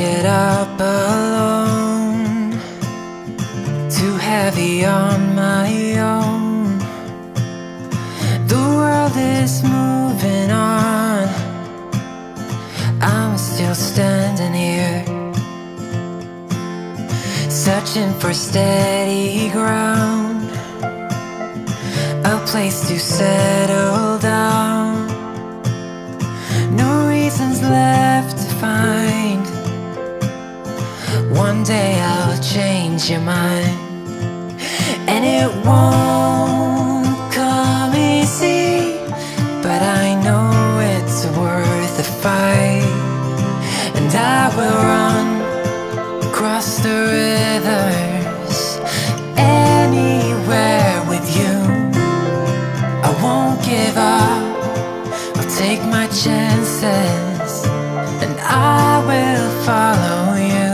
get up alone, too heavy on my own. The world is moving on, I'm still standing here, searching for steady ground, a place to settle down. No reasons left to find. One day I'll change your mind, and it won't come easy, but I know it's worth the fight. And I will run across the rivers, anywhere with you. I won't give up, I'll take my chances, and I will follow you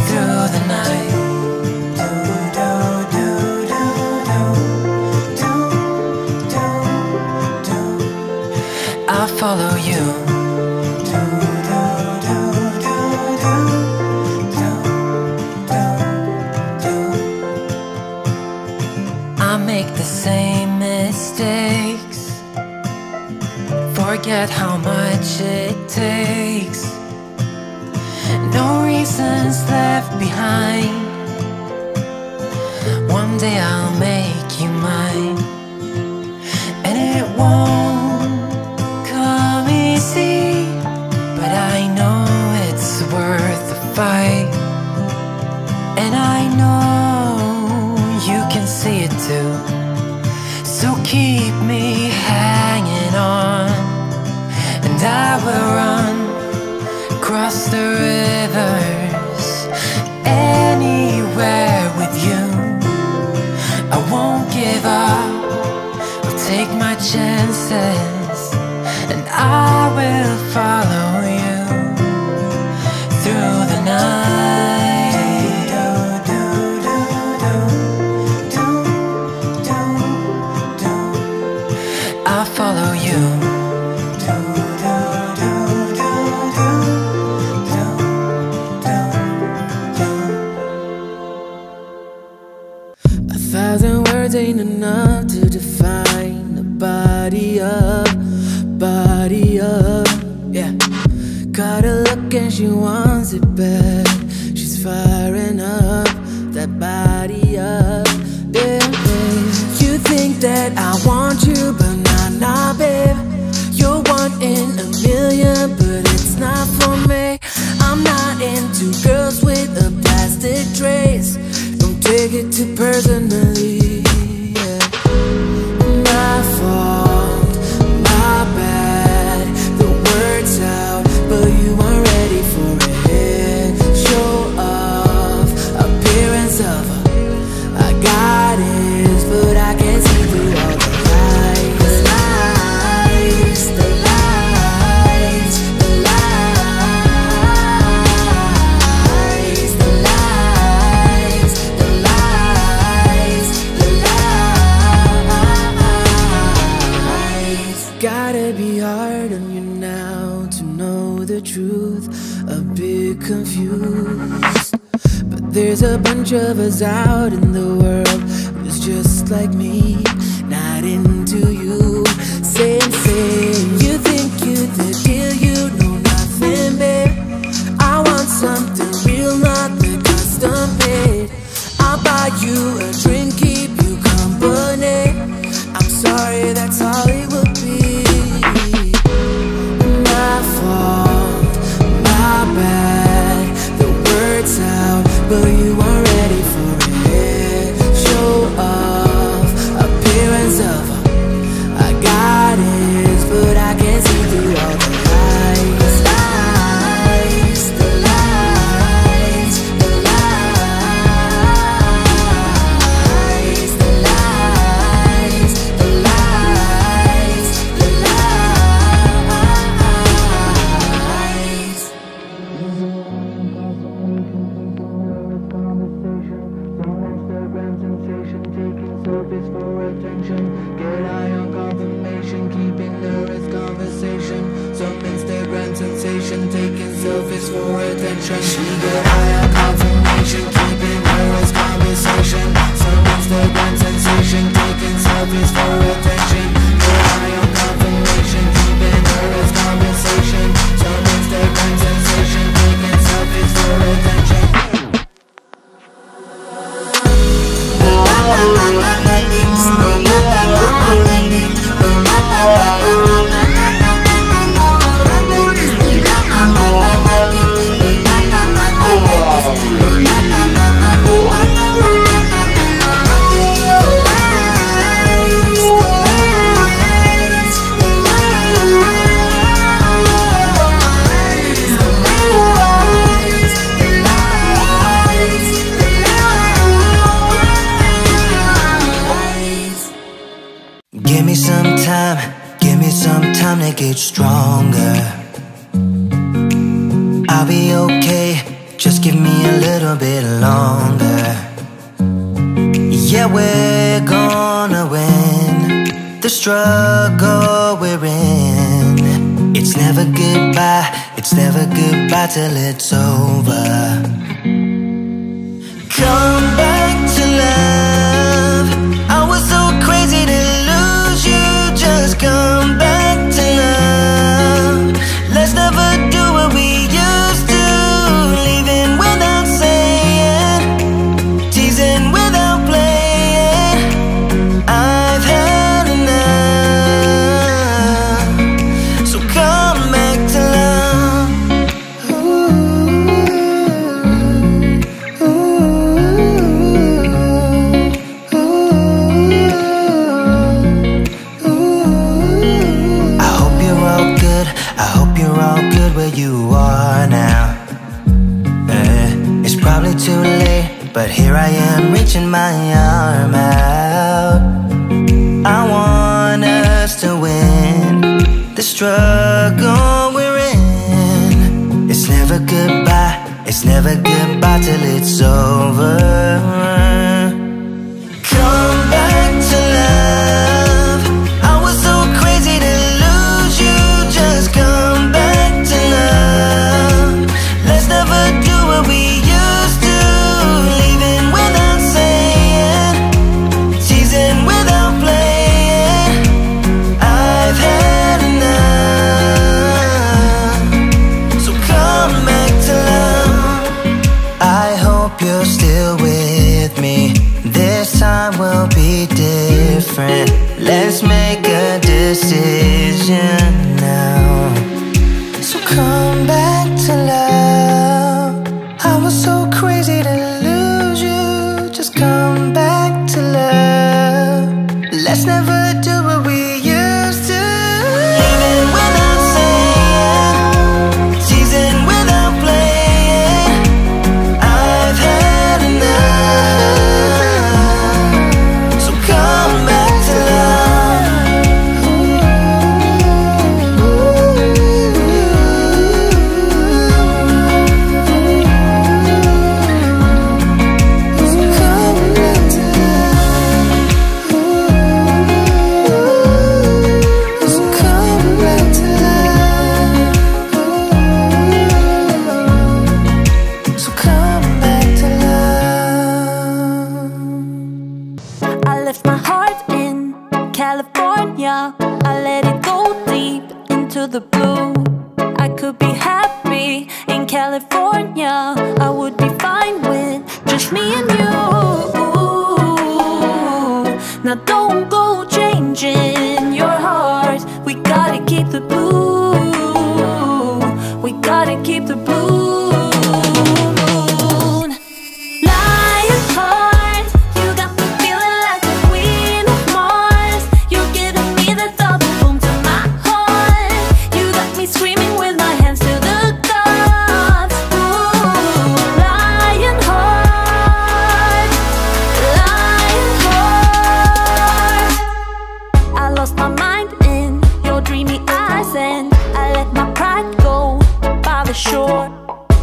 through the night. I'll follow you. I make the same mistakes, forget how much it takes. No reasons left behind. One day I'll make you mine, and it won't come easy, but I know it's worth the fight. And I know you can see it too, so keep me hanging on, and I will run across the rivers, anywhere with you. I won't give up, I'll take my chances, and I will follow you through the night. I'll follow you. A thousand words ain't enough to define the body up, yeah. Got a look and she wants it bad. She's firing up that body up, yeah, babe. You think that I want you, but nah, babe. You're one in a million, but it's not for me. I'm not into girls with a plastic trace. Don't take it too personally, yeah. My fault, my bad. The word's out, but you weren't ready for it. Show off, appearance of I got it, but I can't see through all the lies. The lies, the lies, the lies, the lies, the lies, the lies. Gotta be hard on you now to know the truth. A bit confused, but there's a bunch of us out in the world who's just like me, not into you. Same, you think you the deal, you know nothing, babe. I want something real, not the custom made. I'll buy you a drink, keep you company. I'm sorry, that's all it will be. My fault, my bad. The word's out, but you weren't ready for it. Show off, appearance of I got it. attention. She get higher confirmation, keeping her as conversation. Some Instagram sensation, taking selfies for attention. Get high on confirmation, keeping her as conversation. Some Instagram sensation, taking selfies for attention. Give me some time to get stronger. I'll be okay, just give me a little bit longer. Yeah, we're gonna win the struggle we're in. It's never goodbye till it's over. Come back to love. I was so crazy to lose you. Just come back to love. Let's never do what we used to. Leaving without saying, teasing without playing. I've had enough. So come back to love. Where you are now. It's probably too late, but here I am reaching my arm out. I want us to win the struggle we're in. It's never goodbye till it's over. Come back to love. I was so crazy to lose you. Just come back to love. Let's never do what we used to. Leaving without saying, teasing without playing. I've had enough. So come back to love. I hope you're still with me. This time will be different. Let's make a decision now. So come back to love. I was so crazy to lose you. Just come back to love. Let's never do what we used to. Leaving without saying, teasing without playing. I've had enough. So come back to love. California, I let it go deep into the blue. I could be happy in California. I would be fine with just me and you. Now don't go changing your heart. We gotta keep the blue. We gotta keep the blue. Shore.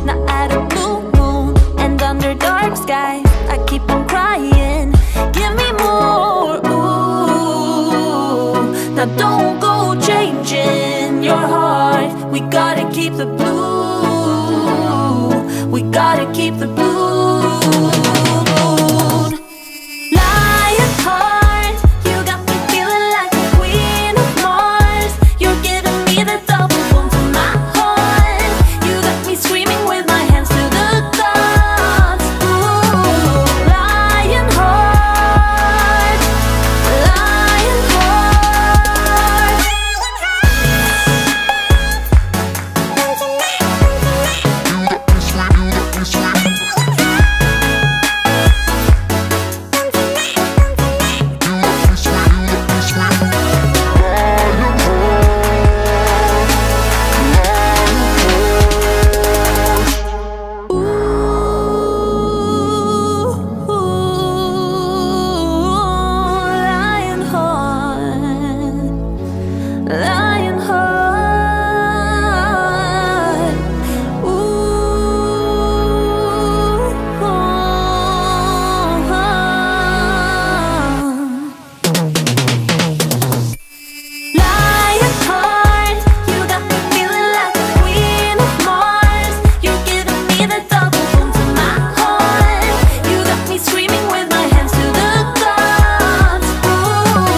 Now at a blue moon and under dark skies, I keep on crying, give me more. Ooh. Now don't go changing your heart. We gotta keep the blue. Gotta keep the blues.